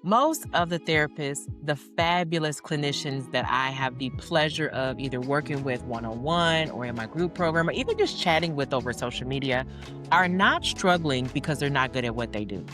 Most of the therapists, the fabulous clinicians that I have the pleasure of either working with one-on-one or in my group program, or even just chatting with over social media, are not struggling because they're not good at what they do.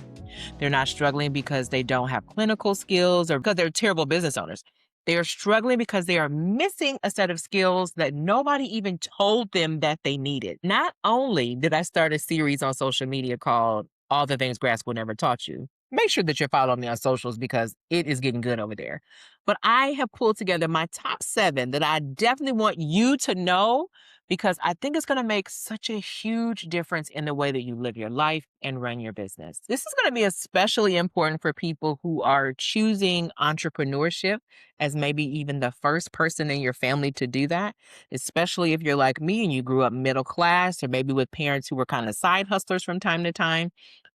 They're not struggling because they don't have clinical skills or because they're terrible business owners. They are struggling because they are missing a set of skills that nobody even told them that they needed. Not only did I start a series on social media called All the Things Grad School Never Taught You. Make sure that you're following me on socials because it is getting good over there. But I have pulled together my top 7 that I definitely want you to know because I think it's going to make such a huge difference in the way that you live your life and run your business. This is going to be especially important for people who are choosing entrepreneurship as maybe even the first person in your family to do that, especially if you're like me and you grew up middle class or maybe with parents who were kind of side hustlers from time to time.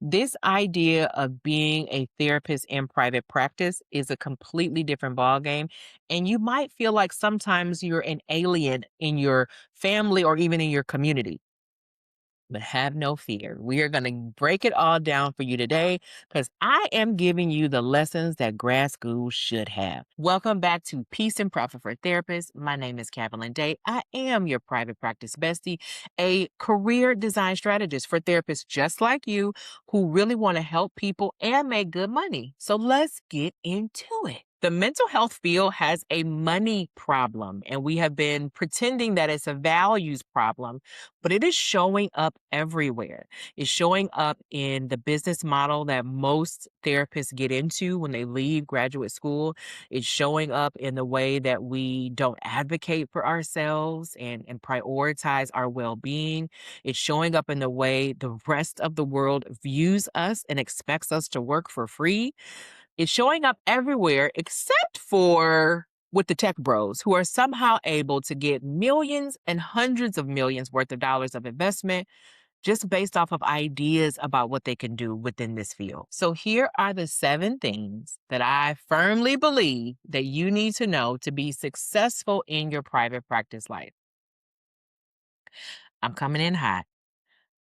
This idea of being a therapist in private practice is a completely different ballgame. And you might feel like sometimes you're an alien in your family or even in your community. But have no fear. We are going to break it all down for you today because I am giving you the lessons that grad school should have. Welcome back to Peace and Profit for Therapists. My name is Calvalyn. I am your private practice bestie, a career design strategist for therapists just like you who really want to help people and make good money. So let's get into it. The mental health field has a money problem, and we have been pretending that it's a values problem, but it is showing up everywhere. It's showing up in the business model that most therapists get into when they leave graduate school. It's showing up in the way that we don't advocate for ourselves and prioritize our well being. It's showing up in the way the rest of the world views us and expects us to work for free. It's showing up everywhere except for with the tech bros who are somehow able to get millions and hundreds of millions worth of dollars of investment just based off of ideas about what they can do within this field. So here are the 7 things that I firmly believe that you need to know to be successful in your private practice life. I'm coming in hot.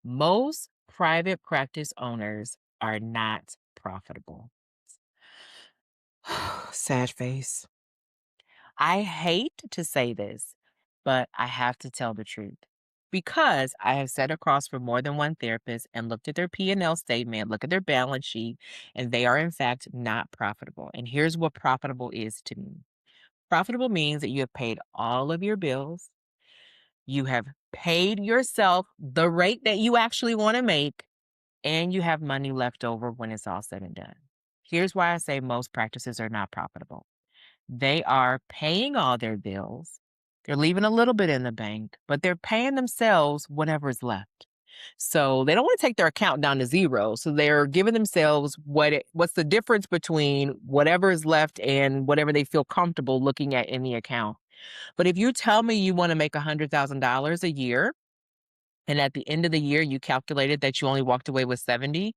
Most private practice owners are not profitable. Sad face. I hate to say this, but I have to tell the truth. Because I have sat across from more than one therapist and looked at their P&L statement, look at their balance sheet, and they are in fact not profitable. And here's what profitable is to me. Profitable means that you have paid all of your bills, you have paid yourself the rate that you actually want to make, and you have money left over when it's all said and done. Here's why I say most practices are not profitable. They are paying all their bills. They're leaving a little bit in the bank, but they're paying themselves whatever's left. So they don't want to take their account down to zero. So they're giving themselves what's the difference between whatever is left and whatever they feel comfortable looking at in the account. But if you tell me you want to make $100,000 a year, and at the end of the year you calculated that you only walked away with 70,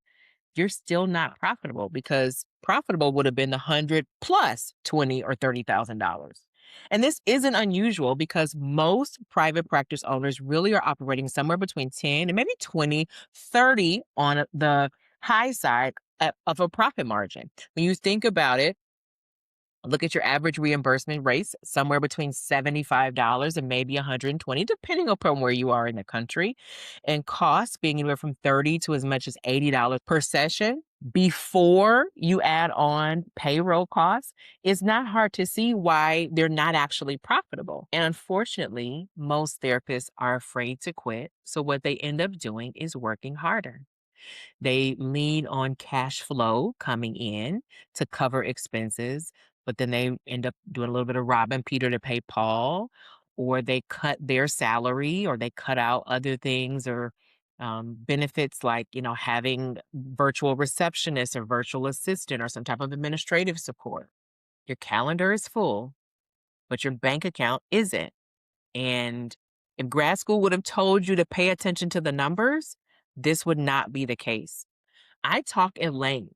you're still not profitable because profitable would have been the 100 plus 20 or $30,000. And this isn't unusual because most private practice owners really are operating somewhere between 10 and maybe 20, 30 on the high side of a profit margin. When you think about it, look at your average reimbursement rates, somewhere between $75 and maybe $120, depending upon where you are in the country. And costs being anywhere from $30 to as much as $80 per session before you add on payroll costs. It's not hard to see why they're not actually profitable. And unfortunately, most therapists are afraid to quit. So what they end up doing is working harder. They lean on cash flow coming in to cover expenses, but then they end up doing a little bit of robbing Peter to pay Paul, or they cut their salary, or they cut out other things or benefits like, having virtual receptionist or virtual assistant or some type of administrative support. Your calendar is full, but your bank account isn't. And if grad school would have told you to pay attention to the numbers, this would not be the case. I talk at length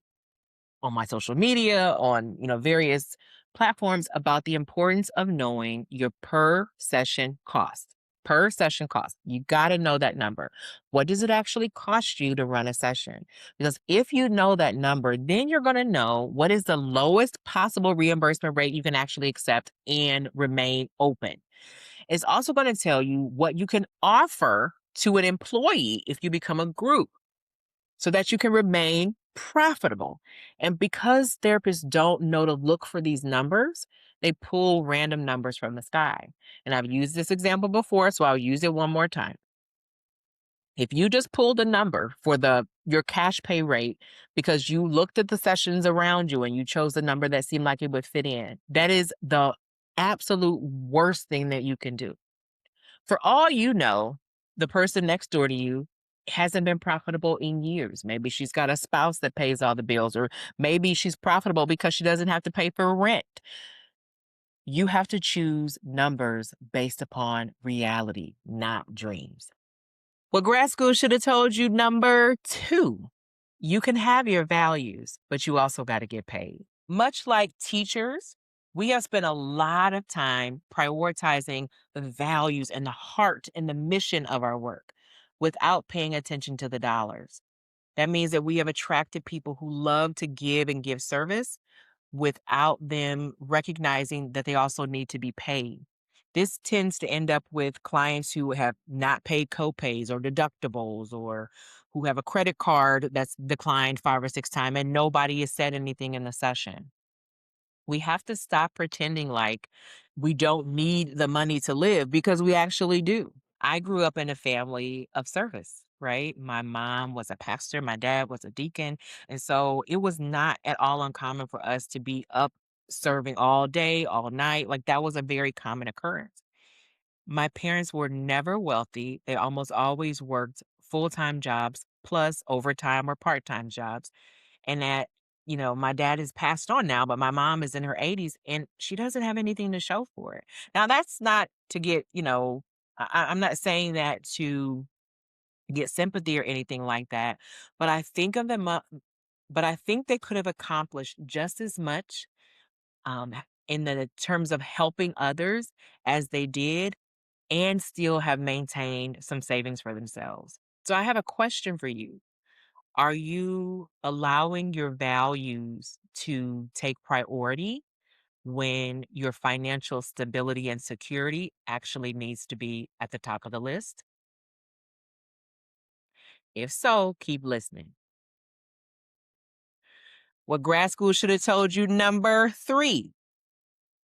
on my social media, on, various platforms about the importance of knowing your per session cost. per session cost. You got to know that number. What does it actually cost you to run a session? Because if you know that number, then you're going to know what is the lowest possible reimbursement rate you can actually accept and remain open. It's also going to tell you what you can offer to an employee if you become a group so that you can remain profitable. And because therapists don't know to look for these numbers, they pull random numbers from the sky. And I've used this example before, so I'll use it one more time. If you just pulled a number for your cash pay rate because you looked at the sessions around you and you chose the number that seemed like it would fit in, that is the absolute worst thing that you can do. For all you know, the person next door to you hasn't been profitable in years. Maybe she's got a spouse that pays all the bills, or maybe she's profitable because she doesn't have to pay for rent. You have to choose numbers based upon reality, not dreams. What grad school should have told you, number two, you can have your values, but you also got to get paid. Much like teachers, we have spent a lot of time prioritizing the values and the heart and the mission of our work without paying attention to the dollars. That means that we have attracted people who love to give and give service without them recognizing that they also need to be paid. This tends to end up with clients who have not paid copays or deductibles, or who have a credit card that's declined 5 or 6 times and nobody has said anything in the session. We have to stop pretending like we don't need the money to live, because we actually do. I grew up in a family of service, right? My mom was a pastor, my dad was a deacon. And so it was not at all uncommon for us to be up serving all day, all night. Like, that was a very common occurrence. My parents were never wealthy. They almost always worked full-time jobs plus overtime or part-time jobs. And my dad is passed on now, but my mom is in her 80s and she doesn't have anything to show for it. Now, that's not to get, I'm not saying that to get sympathy or anything like that, but I think of them up, but I think they could have accomplished just as much um, in the terms of helping others as they did, and still have maintained some savings for themselves. So I have a question for you. Are you allowing your values to take priority when your financial stability and security actually needs to be at the top of the list? If so, keep listening. What grad school should have told you, number three.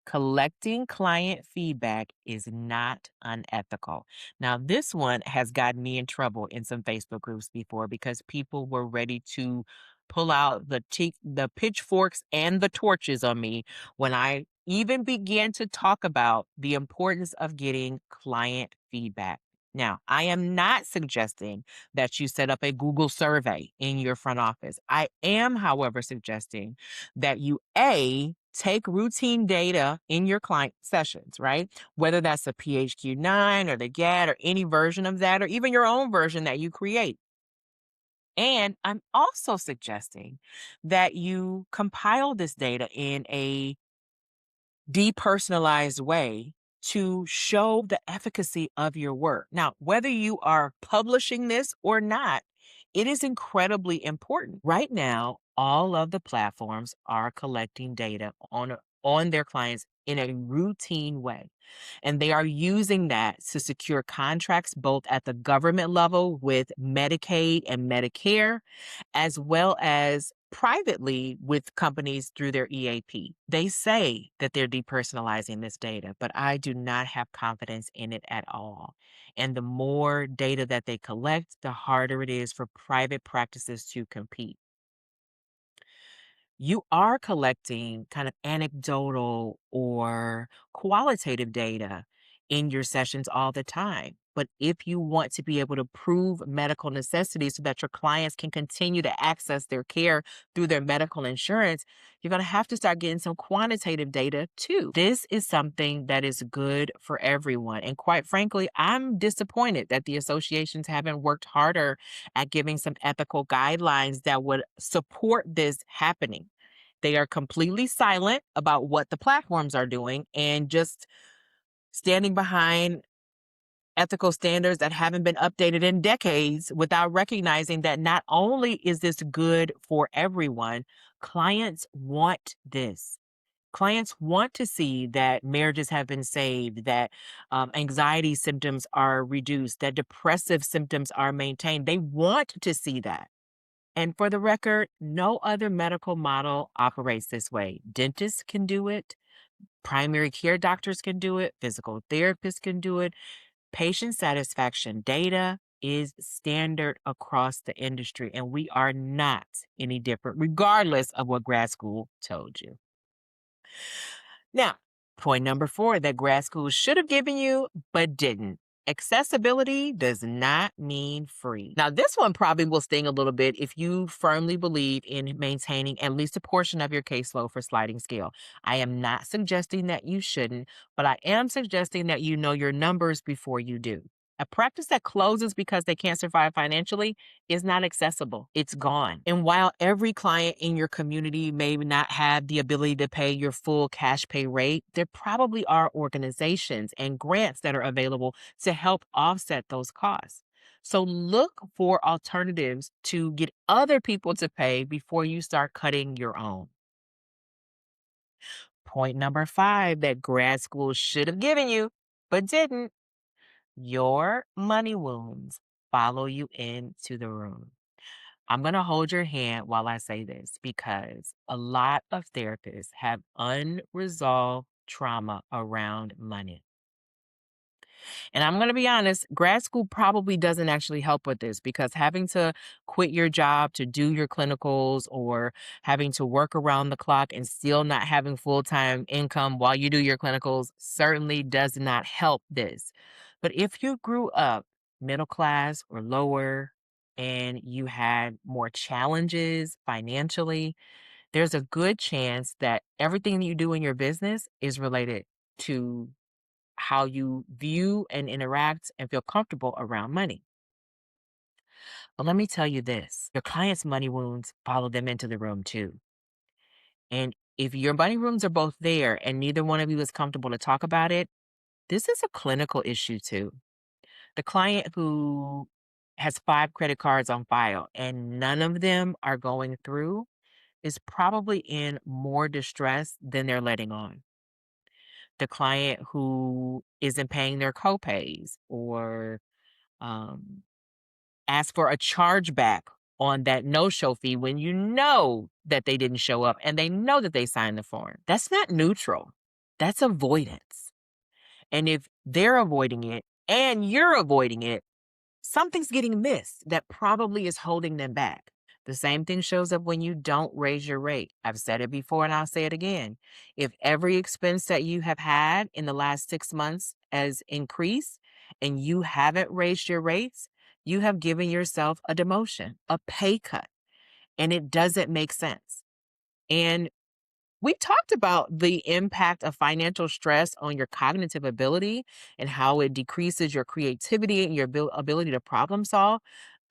Collecting client feedback is not unethical. Now, this one has gotten me in trouble in some Facebook groups before, because people were ready to pull out the pitchforks and the torches on me when I even began to talk about the importance of getting client feedback. Now, I am not suggesting that you set up a Google survey in your front office. I am, however, suggesting that you take routine data in your client sessions, right? Whether that's the PHQ-9 or the GAD or any version of that, or even your own version that you create. And I'm also suggesting that you compile this data in a depersonalized way to show the efficacy of your work. Now, whether you are publishing this or not, it is incredibly important. Right now, all of the platforms are collecting data on their clients in a routine way. And they are using that to secure contracts both at the government level with Medicaid and Medicare, as well as privately with companies through their EAP. They say that they're depersonalizing this data, but I do not have confidence in it at all. And the more data that they collect, the harder it is for private practices to compete. You are collecting kind of anecdotal or qualitative data in your sessions all the time. But if you want to be able to prove medical necessity so that your clients can continue to access their care through their medical insurance, you're going to have to start getting some quantitative data too. This is something that is good for everyone. And quite frankly, I'm disappointed that the associations haven't worked harder at giving some ethical guidelines that would support this happening. They are completely silent about what the platforms are doing and just standing behind ethical standards that haven't been updated in decades without recognizing that not only is this good for everyone, clients want this. Clients want to see that marriages have been saved, that anxiety symptoms are reduced, that depressive symptoms are maintained. They want to see that. And for the record, no other medical model operates this way. Dentists can do it, primary care doctors can do it, physical therapists can do it. Patient satisfaction data is standard across the industry, and we are not any different, regardless of what grad school told you. Now, point number 4 that grad school should have given you, but didn't. Accessibility does not mean free. Now, this one probably will sting a little bit if you firmly believe in maintaining at least a portion of your caseload for sliding scale. I am not suggesting that you shouldn't, but I am suggesting that you know your numbers before you do. A practice that closes because they can't survive financially is not accessible. It's gone. And while every client in your community may not have the ability to pay your full cash pay rate, there probably are organizations and grants that are available to help offset those costs. So look for alternatives to get other people to pay before you start cutting your own. Point number 5 that grad school should have given you, but didn't. Your money wounds follow you into the room. I'm going to hold your hand while I say this because a lot of therapists have unresolved trauma around money. And I'm going to be honest, grad school probably doesn't actually help with this because having to quit your job to do your clinicals or having to work around the clock and still not having full time income while you do your clinicals certainly does not help this. But if you grew up middle class or lower and you had more challenges financially, there's a good chance that everything you do in your business is related to how you view and interact and feel comfortable around money. But let me tell you this your clients' money wounds follow them into the room too. And if your money wounds are both there and neither one of you is comfortable to talk about it, this is a clinical issue too. The client who has 5 credit cards on file and none of them are going through is probably in more distress than they're letting on. The client who isn't paying their copays or um, ask for a chargeback on that no-show fee when you know that they didn't show up and they know that they signed the form. That's not neutral. That's avoidance. And if they're avoiding it and you're avoiding it, something's getting missed that probably is holding them back. The same thing shows up when you don't raise your rate. I've said it before and I'll say it again. If every expense that you have had in the last 6 months has increased and you haven't raised your rates, you have given yourself a demotion, a pay cut, and it doesn't make sense. And we talked about the impact of financial stress on your cognitive ability and how it decreases your creativity and your ability to problem solve.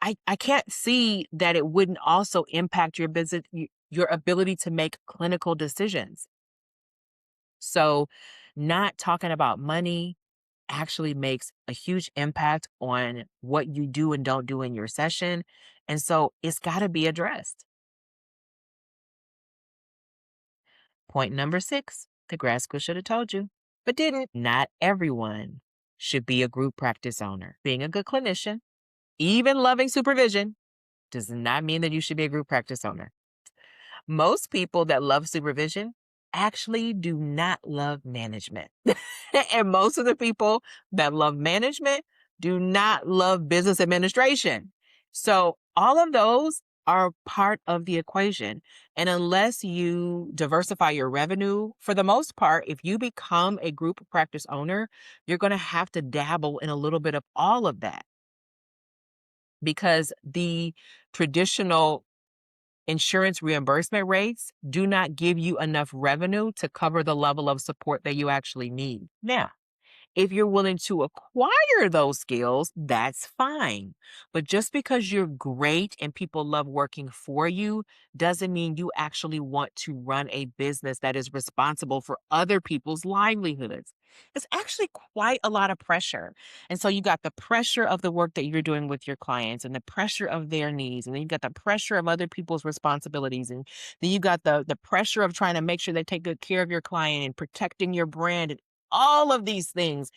I can't see that it wouldn't also impact your business, your ability to make clinical decisions. So, not talking about money actually makes a huge impact on what you do and don't do in your session. And so, it's got to be addressed. Point number 6, the grad school should have told you, but didn't. Not everyone should be a group practice owner. Being a good clinician, even loving supervision, does not mean that you should be a group practice owner. Most people that love supervision actually do not love management. And most of the people that love management do not love business administration. So all of those are part of the equation. And unless you diversify your revenue, for the most part, if you become a group practice owner, you're going to have to dabble in a little bit of all of that because the traditional insurance reimbursement rates do not give you enough revenue to cover the level of support that you actually need. Now, If you're willing to acquire those skills, that's fine. But just because you're great and people love working for you doesn't mean you actually want to run a business that is responsible for other people's livelihoods. It's actually quite a lot of pressure. And so you got the pressure of the work that you're doing with your clients and the pressure of their needs. And then you got the pressure of other people's responsibilities. And then you got the pressure of trying to make sure they take good care of your client and protecting your brand and all of these things.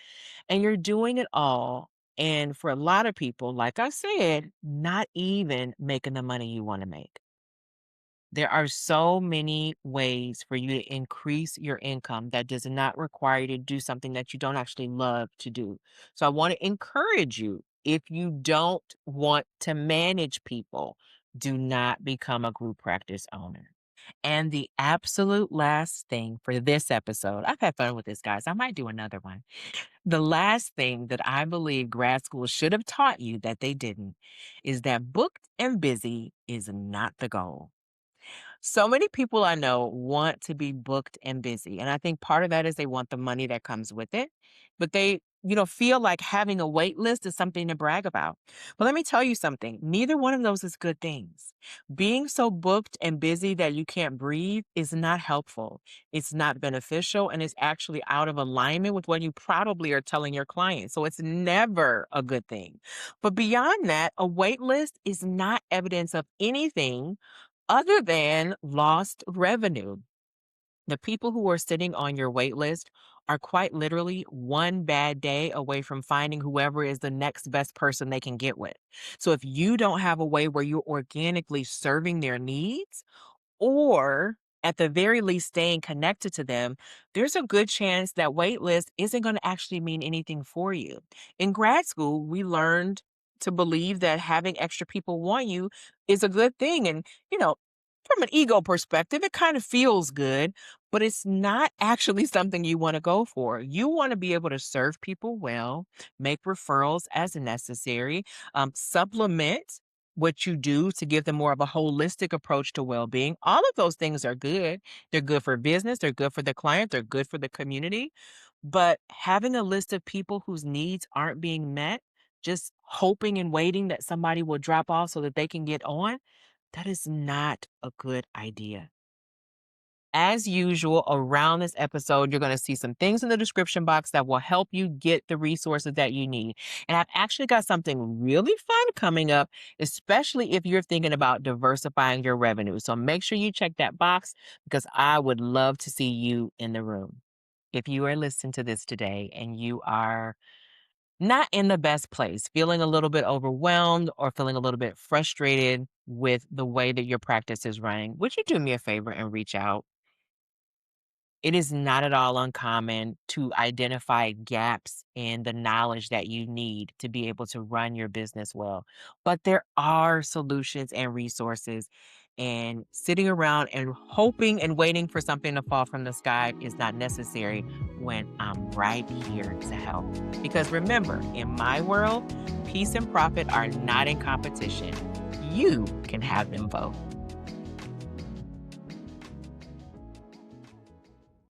And you're doing it all. And for a lot of people, like I said, not even making the money you want to make. There are so many ways for you to increase your income that does not require you to do something that you don't actually love to do. So I want to encourage you, if you don't want to manage people, do not become a group practice owner. And the absolute last thing for this episode, I've had fun with this, guys. I might do another one. The last thing that I believe grad school should have taught you that they didn't is that booked and busy is not the goal. So many people I know want to be booked and busy. And I think part of that is they want the money that comes with it, but they, feel like having a wait list is something to brag about. But let me tell you something, neither one of those is good things. Being so booked and busy that you can't breathe is not helpful. It's not beneficial and it's actually out of alignment with what you probably are telling your clients. So it's never a good thing. But beyond that, a wait list is not evidence of anything other than lost revenue. The people who are sitting on your wait list are quite literally one bad day away from finding whoever is the next best person they can get with. So if you don't have a way where you're organically serving their needs, or at the very least staying connected to them, there's a good chance that wait list isn't going to actually mean anything for you. In grad school, we learned to believe that having extra people want you is a good thing. And, you know, from an ego perspective, it kind of feels good, but it's not actually something you want to go for. You want to be able to serve people well, make referrals as necessary, supplement what you do to give them more of a holistic approach to well-being. All of those things are good. They're good for business, they're good for the client, they're good for the community. But having a list of people whose needs aren't being met, just hoping and waiting that somebody will drop off so that they can get on, that is not a good idea. As usual, around this episode, you're going to see some things in the description box that will help you get the resources that you need. And I've actually got something really fun coming up, especially if you're thinking about diversifying your revenue. So make sure you check that box because I would love to see you in the room. If you are listening to this today and you are not in the best place, feeling a little bit overwhelmed or feeling a little bit frustrated with the way that your practice is running, would you do me a favor and reach out? It is not at all uncommon to identify gaps in the knowledge that you need to be able to run your business well. But there are solutions and resources, and sitting around and hoping and waiting for something to fall from the sky is not necessary when I'm right here to help. Because remember, in my world, peace and profit are not in competition. You can have them both.